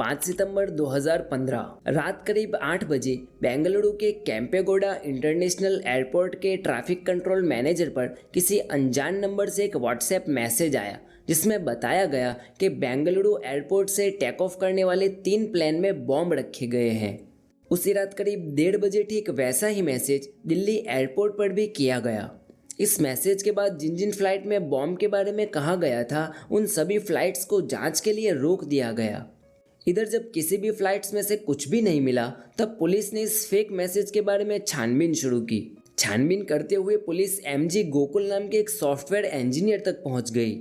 5 सितंबर 2015 रात करीब 8 बजे बेंगलुरु के कैंपेगौड़ा इंटरनेशनल एयरपोर्ट के ट्रैफिक कंट्रोल मैनेजर पर किसी अनजान नंबर से एक व्हाट्सएप मैसेज आया जिसमें बताया गया कि बेंगलुरु एयरपोर्ट से टेक ऑफ करने वाले 3 प्लेन में बॉम्ब रखे गए हैं। उसी रात करीब 1:30 बजे ठीक वैसा ही मैसेज दिल्ली एयरपोर्ट पर भी किया गया। इस मैसेज के बाद जिन जिन फ्लाइट में बॉम्ब के बारे में कहा गया था उन सभी फ्लाइट्स को जांच के लिए रोक दिया गया। इधर जब किसी भी फ्लाइट्स में से कुछ भी नहीं मिला तब पुलिस ने इस फेक मैसेज के बारे में छानबीन शुरू की। छानबीन करते हुए पुलिस एमजी गोकुल नाम के एक सॉफ्टवेयर इंजीनियर तक पहुंच गई।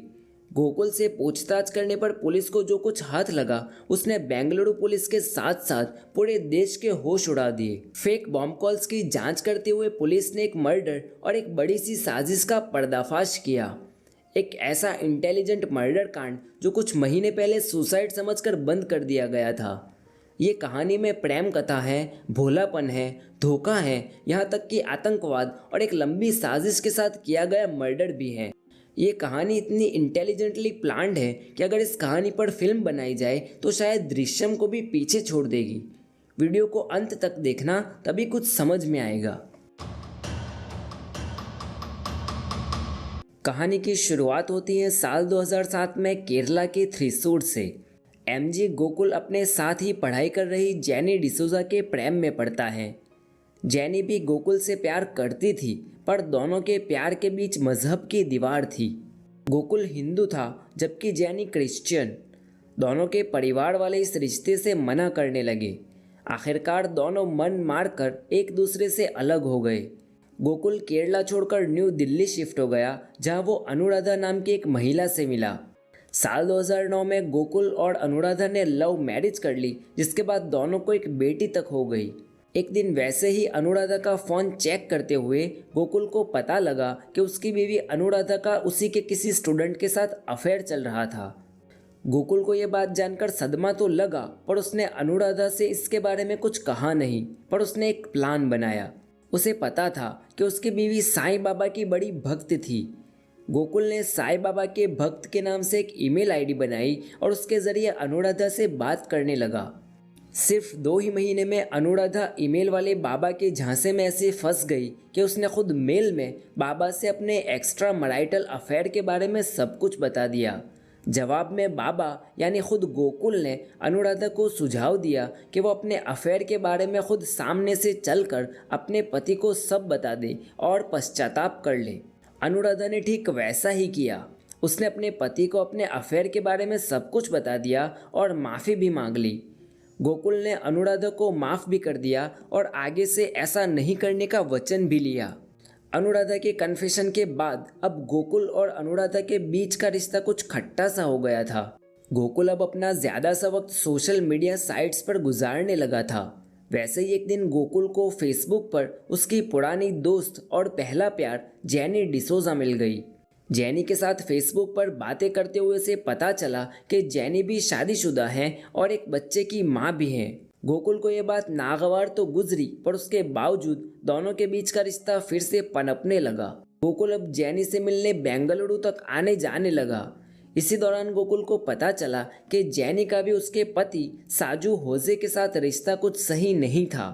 गोकुल से पूछताछ करने पर पुलिस को जो कुछ हाथ लगा उसने बेंगलुरु पुलिस के साथ साथ पूरे देश के होश उड़ा दिए। फेक बॉम्ब कॉल्स की जांच करते हुए पुलिस ने एक मर्डर और एक बड़ी सी साजिश का पर्दाफाश किया। एक ऐसा इंटेलिजेंट मर्डर कांड जो कुछ महीने पहले सुसाइड समझकर बंद कर दिया गया था। ये कहानी में प्रेम कथा है, भोलापन है, धोखा है, यहाँ तक कि आतंकवाद और एक लंबी साजिश के साथ किया गया मर्डर भी है। ये कहानी इतनी इंटेलिजेंटली प्लान्ड है कि अगर इस कहानी पर फिल्म बनाई जाए तो शायद दृश्यम को भी पीछे छोड़ देगी। वीडियो को अंत तक देखना, तभी कुछ समझ में आएगा। कहानी की शुरुआत होती है साल 2007 में केरला के थ्रिसूर से। एमजी गोकुल अपने साथ ही पढ़ाई कर रही जेनी डिसूजा के प्रेम में पड़ता है। जेनी भी गोकुल से प्यार करती थी पर दोनों के प्यार के बीच मजहब की दीवार थी। गोकुल हिंदू था जबकि जेनी क्रिश्चियन। दोनों के परिवार वाले इस रिश्ते से मना करने लगे। आखिरकार दोनों मन मारकर एक दूसरे से अलग हो गए। गोकुल केरला छोड़कर न्यू दिल्ली शिफ्ट हो गया जहां वो अनुराधा नाम की एक महिला से मिला। साल 2009 में गोकुल और अनुराधा ने लव मैरिज कर ली जिसके बाद दोनों को एक बेटी तक हो गई। एक दिन वैसे ही अनुराधा का फ़ोन चेक करते हुए गोकुल को पता लगा कि उसकी बीवी अनुराधा का उसी के किसी स्टूडेंट के साथ अफेयर चल रहा था। गोकुल को यह बात जानकर सदमा तो लगा पर उसने अनुराधा से इसके बारे में कुछ कहा नहीं। पर उसने एक प्लान बनाया। उसे पता था कि उसकी बीवी साईं बाबा की बड़ी भक्त थी। गोकुल ने साईं बाबा के भक्त के नाम से एक ईमेल आईडी बनाई और उसके ज़रिए अनुराधा से बात करने लगा। सिर्फ 2 ही महीने में अनुराधा ईमेल वाले बाबा के झांसे में ऐसे फंस गई कि उसने खुद मेल में बाबा से अपने एक्स्ट्रा मैरिटल अफेयर के बारे में सब कुछ बता दिया। जवाब में बाबा यानी खुद गोकुल ने अनुराधा को सुझाव दिया कि वो अपने अफेयर के बारे में खुद सामने से चलकर अपने पति को सब बता दे और पश्चाताप कर ले। अनुराधा ने ठीक वैसा ही किया। उसने अपने पति को अपने अफेयर के बारे में सब कुछ बता दिया और माफ़ी भी मांग ली। गोकुल ने अनुराधा को माफ़ भी कर दिया और आगे से ऐसा नहीं करने का वचन भी लिया। अनुराधा के कन्फेशन के बाद अब गोकुल और अनुराधा के बीच का रिश्ता कुछ खट्टा सा हो गया था। गोकुल अब अपना ज़्यादा सा वक्त सोशल मीडिया साइट्स पर गुजारने लगा था। वैसे ही एक दिन गोकुल को फेसबुक पर उसकी पुरानी दोस्त और पहला प्यार जेनी डिसूजा मिल गई। जेनी के साथ फेसबुक पर बातें करते हुए से पता चला कि जेनी भी शादीशुदा है और एक बच्चे की माँ भी है। गोकुल को यह बात नागवार तो गुजरी पर उसके बावजूद दोनों के बीच का रिश्ता फिर से पनपने लगा। गोकुल अब जेनी से मिलने बेंगलुरु तक आने जाने लगा। इसी दौरान गोकुल को पता चला कि जेनी का भी उसके पति साजू होजे के साथ रिश्ता कुछ सही नहीं था।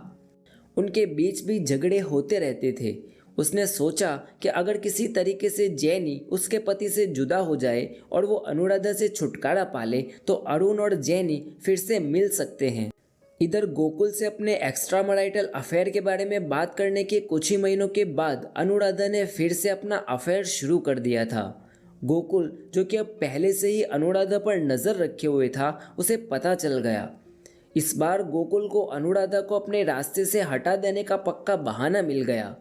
उनके बीच भी झगड़े होते रहते थे। उसने सोचा कि अगर किसी तरीके से जेनी उसके पति से जुदा हो जाए और वो अनुराधा से छुटकारा पाले तो अरुण और जेनी फिर से मिल सकते हैं। इधर गोकुल से अपने एक्स्ट्रा मैरिटल अफेयर के बारे में बात करने के कुछ ही महीनों के बाद अनुराधा ने फिर से अपना अफेयर शुरू कर दिया था। गोकुल जो कि अब पहले से ही अनुराधा पर नज़र रखे हुए था उसे पता चल गया। इस बार गोकुल को अनुराधा को अपने रास्ते से हटा देने का पक्का बहाना मिल गया।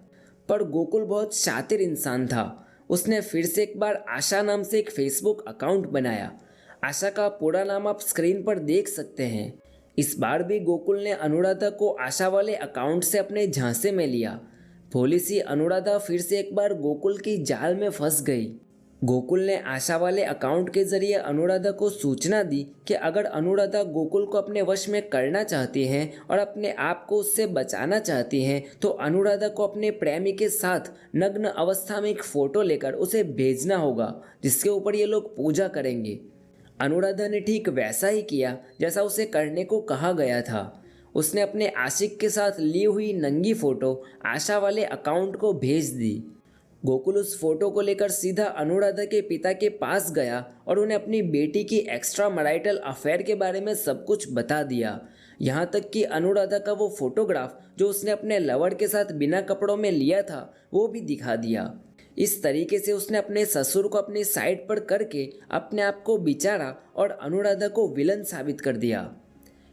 पर गोकुल बहुत शातिर इंसान था। उसने फिर से एक बार आशा नाम से एक फेसबुक अकाउंट बनाया। आशा का पूरा नाम आप स्क्रीन पर देख सकते हैं। इस बार भी गोकुल ने अनुराधा को आशा वाले अकाउंट से अपने झांसे में लिया। भोली सी अनुराधा फिर से एक बार गोकुल की जाल में फंस गई। गोकुल ने आशा वाले अकाउंट के जरिए अनुराधा को सूचना दी कि अगर अनुराधा गोकुल को अपने वश में करना चाहती हैं और अपने आप को उससे बचाना चाहती हैं तो अनुराधा को अपने प्रेमी के साथ नग्न अवस्था में एक फ़ोटो लेकर उसे भेजना होगा जिसके ऊपर ये लोग पूजा करेंगे। अनुराधा ने ठीक वैसा ही किया जैसा उसे करने को कहा गया था। उसने अपने आशिक के साथ ली हुई नंगी फोटो आशा वाले अकाउंट को भेज दी। गोकुल उस फोटो को लेकर सीधा अनुराधा के पिता के पास गया और उन्हें अपनी बेटी की एक्स्ट्रा मैरिटल अफेयर के बारे में सब कुछ बता दिया। यहाँ तक कि अनुराधा का वो फोटोग्राफ जो उसने अपने लवर के साथ बिना कपड़ों में लिया था वो भी दिखा दिया। इस तरीके से उसने अपने ससुर को अपनी साइड पर करके अपने आप को बेचारा और अनुराधा को विलन साबित कर दिया।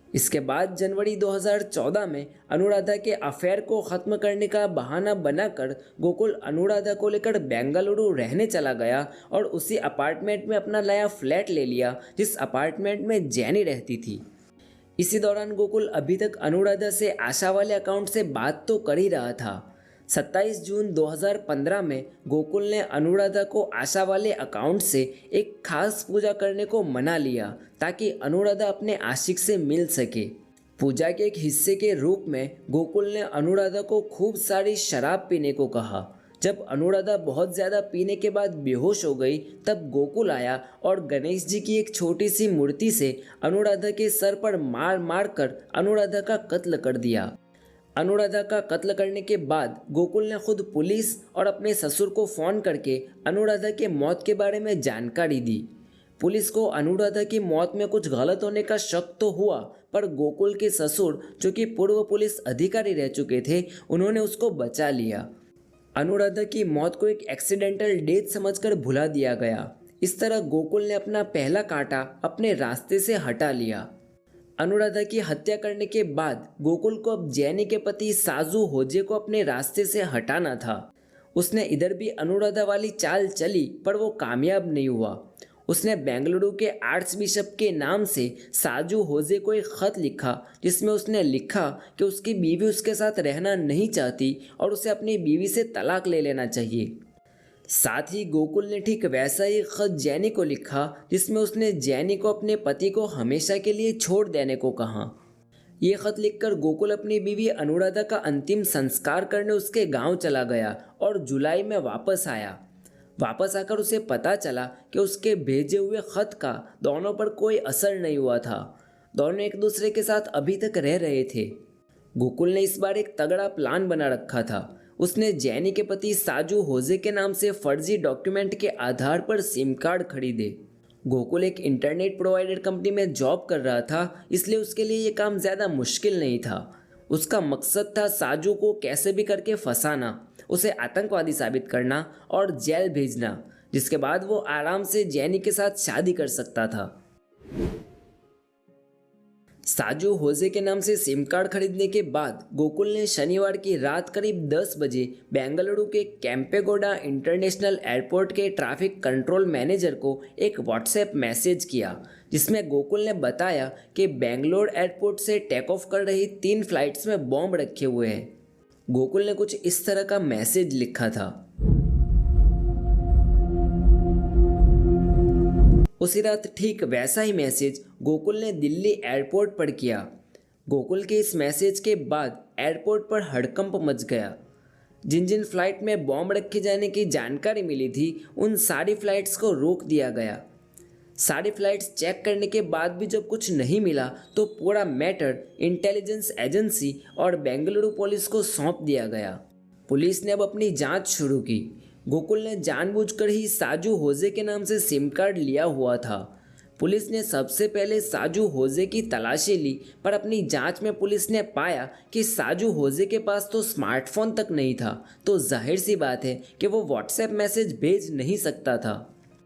इसके बाद जनवरी 2014 में अनुराधा के अफेयर को ख़त्म करने का बहाना बनाकर गोकुल अनुराधा को लेकर बेंगलुरु रहने चला गया और उसी अपार्टमेंट में अपना नया फ्लैट ले लिया जिस अपार्टमेंट में जैनी रहती थी। इसी दौरान गोकुल अभी तक अनुराधा से आशा वाले अकाउंट से बात तो कर ही रहा था। 27 जून 2015 में गोकुल ने अनुराधा को आशा वाले अकाउंट से एक खास पूजा करने को मना लिया ताकि अनुराधा अपने आशिक से मिल सके। पूजा के एक हिस्से के रूप में गोकुल ने अनुराधा को खूब सारी शराब पीने को कहा। जब अनुराधा बहुत ज़्यादा पीने के बाद बेहोश हो गई तब गोकुल आया और गणेश जी की एक छोटी सी मूर्ति से अनुराधा के सर पर मार मार कर अनुराधा का कत्ल कर दिया। अनुराधा का कत्ल करने के बाद गोकुल ने खुद पुलिस और अपने ससुर को फ़ोन करके अनुराधा के मौत के बारे में जानकारी दी। पुलिस को अनुराधा की मौत में कुछ गलत होने का शक तो हुआ, पर गोकुल के ससुर जो कि पूर्व पुलिस अधिकारी रह चुके थे उन्होंने उसको बचा लिया। अनुराधा की मौत को एक एक्सीडेंटल डेथ समझकर भुला दिया गया। इस तरह गोकुल ने अपना पहला कांटा अपने रास्ते से हटा लिया। अनुराधा की हत्या करने के बाद गोकुल को अब जैनी के पति साजू होजे को अपने रास्ते से हटाना था। उसने इधर भी अनुराधा वाली चाल चली पर वो कामयाब नहीं हुआ। उसने बेंगलुरु के आर्च बिशप के नाम से साजू होजे को एक खत लिखा जिसमें उसने लिखा कि उसकी बीवी उसके साथ रहना नहीं चाहती और उसे अपनी बीवी से तलाक ले लेना चाहिए। साथ ही गोकुल ने ठीक वैसा ही खत जैनी को लिखा जिसमें उसने जैनी को अपने पति को हमेशा के लिए छोड़ देने को कहा। ये खत लिखकर गोकुल अपनी बीवी अनुराधा का अंतिम संस्कार करने उसके गांव चला गया और जुलाई में वापस आया। वापस आकर उसे पता चला कि उसके भेजे हुए खत का दोनों पर कोई असर नहीं हुआ था। दोनों एक दूसरे के साथ अभी तक रह रहे थे। गोकुल ने इस बार एक तगड़ा प्लान बना रखा था। उसने जैनी के पति साजू होजे के नाम से फर्जी डॉक्यूमेंट के आधार पर सिम कार्ड खरीदे। गोकुल एक इंटरनेट प्रोवाइडर कंपनी में जॉब कर रहा था, इसलिए उसके लिए ये काम ज़्यादा मुश्किल नहीं था। उसका मकसद था साजू को कैसे भी करके फंसाना, उसे आतंकवादी साबित करना और जेल भेजना, जिसके बाद वो आराम से जैनी के साथ शादी कर सकता था। साजू होजे के नाम से सिम कार्ड खरीदने के बाद गोकुल ने शनिवार की रात करीब 10 बजे बेंगलुरु के कैंपेगौड़ा इंटरनेशनल एयरपोर्ट के ट्रैफिक कंट्रोल मैनेजर को एक व्हाट्सएप मैसेज किया जिसमें गोकुल ने बताया कि बेंगलोर एयरपोर्ट से टेक ऑफ कर रही 3 फ्लाइट्स में बॉम्ब रखे हुए हैं। गोकुल ने कुछ इस तरह का मैसेज लिखा था। उसी रात ठीक वैसा ही मैसेज गोकुल ने दिल्ली एयरपोर्ट पर किया। गोकुल के इस मैसेज के बाद एयरपोर्ट पर हड़कंप मच गया। जिन जिन फ्लाइट में बॉम्ब रखे जाने की जानकारी मिली थी उन सारी फ्लाइट्स को रोक दिया गया। सारी फ्लाइट्स चेक करने के बाद भी जब कुछ नहीं मिला तो पूरा मैटर इंटेलिजेंस एजेंसी और बेंगलुरु पुलिस को सौंप दिया गया। पुलिस ने अब अपनी जांच शुरू की। गोकुल ने जानबूझकर ही साजू होजे के नाम से सिम कार्ड लिया हुआ था। पुलिस ने सबसे पहले साजू होजे की तलाशी ली, पर अपनी जांच में पुलिस ने पाया कि साजू होजे के पास तो स्मार्टफोन तक नहीं था, तो जाहिर सी बात है कि वो व्हाट्सएप मैसेज भेज नहीं सकता था।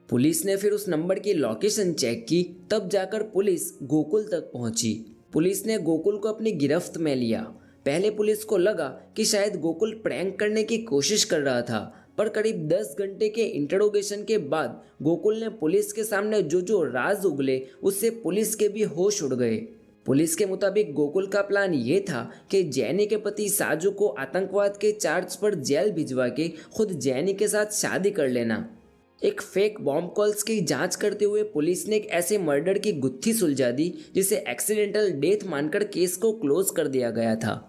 पुलिस ने फिर उस नंबर की लोकेशन चेक की, तब जाकर पुलिस गोकुल तक पहुंची। पुलिस ने गोकुल को अपनी गिरफ्त में लिया। पहले पुलिस को लगा कि शायद गोकुल प्रैंक करने की कोशिश कर रहा था, पर करीब 10 घंटे के इंटरोगेशन के बाद गोकुल ने पुलिस के सामने जो राज उगले उससे पुलिस के भी होश उड़ गए। पुलिस के मुताबिक गोकुल का प्लान ये था कि जैनी के पति साजू को आतंकवाद के चार्ज पर जेल भिजवा के खुद जैनी के साथ शादी कर लेना। एक फेक बॉम्ब कॉल्स की जांच करते हुए पुलिस ने एक ऐसे मर्डर की गुत्थी सुलझा दी जिसे एक्सीडेंटल डेथ मानकर केस को क्लोज कर दिया गया था।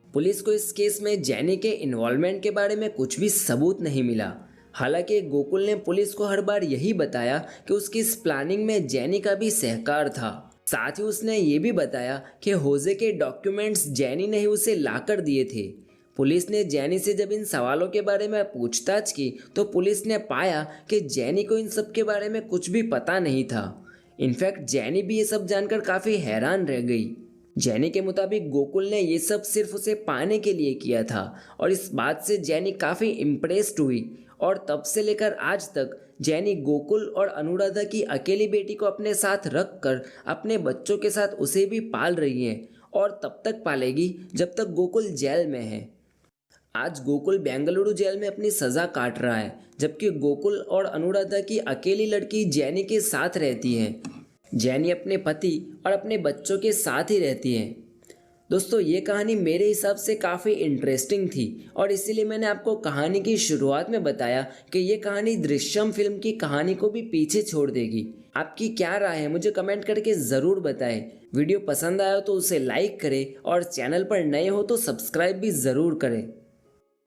पुलिस को इस केस में जैनी के इन्वॉल्वमेंट के बारे में कुछ भी सबूत नहीं मिला। हालांकि गोकुल ने पुलिस को हर बार यही बताया कि उसकी इस प्लानिंग में जेनी का भी सहकार था। साथ ही उसने ये भी बताया कि होजे के डॉक्यूमेंट्स जेनी ने ही उसे लाकर दिए थे। पुलिस ने जेनी से जब इन सवालों के बारे में पूछताछ की तो पुलिस ने पाया कि जेनी को इन सब के बारे में कुछ भी पता नहीं था। इनफैक्ट जेनी भी ये सब जानकर काफ़ी हैरान रह गई। जेनी के मुताबिक गोकुल ने ये सब सिर्फ उसे पाने के लिए किया था और इस बात से जेनी काफ़ी इम्प्रेस्ड हुई और तब से लेकर आज तक जेनी गोकुल और अनुराधा की अकेली बेटी को अपने साथ रख कर अपने बच्चों के साथ उसे भी पाल रही है और तब तक पालेगी जब तक गोकुल जेल में है। आज गोकुल बेंगलुरु जेल में अपनी सज़ा काट रहा है, जबकि गोकुल और अनुराधा की अकेली लड़की जेनी के साथ रहती है। जेनी अपने पति और अपने बच्चों के साथ ही रहती है। दोस्तों, ये कहानी मेरे हिसाब से काफ़ी इंटरेस्टिंग थी और इसीलिए मैंने आपको कहानी की शुरुआत में बताया कि ये कहानी दृश्यम फिल्म की कहानी को भी पीछे छोड़ देगी। आपकी क्या राय है मुझे कमेंट करके ज़रूर बताएं। वीडियो पसंद आया तो उसे लाइक करें और चैनल पर नए हो तो सब्सक्राइब भी ज़रूर करें।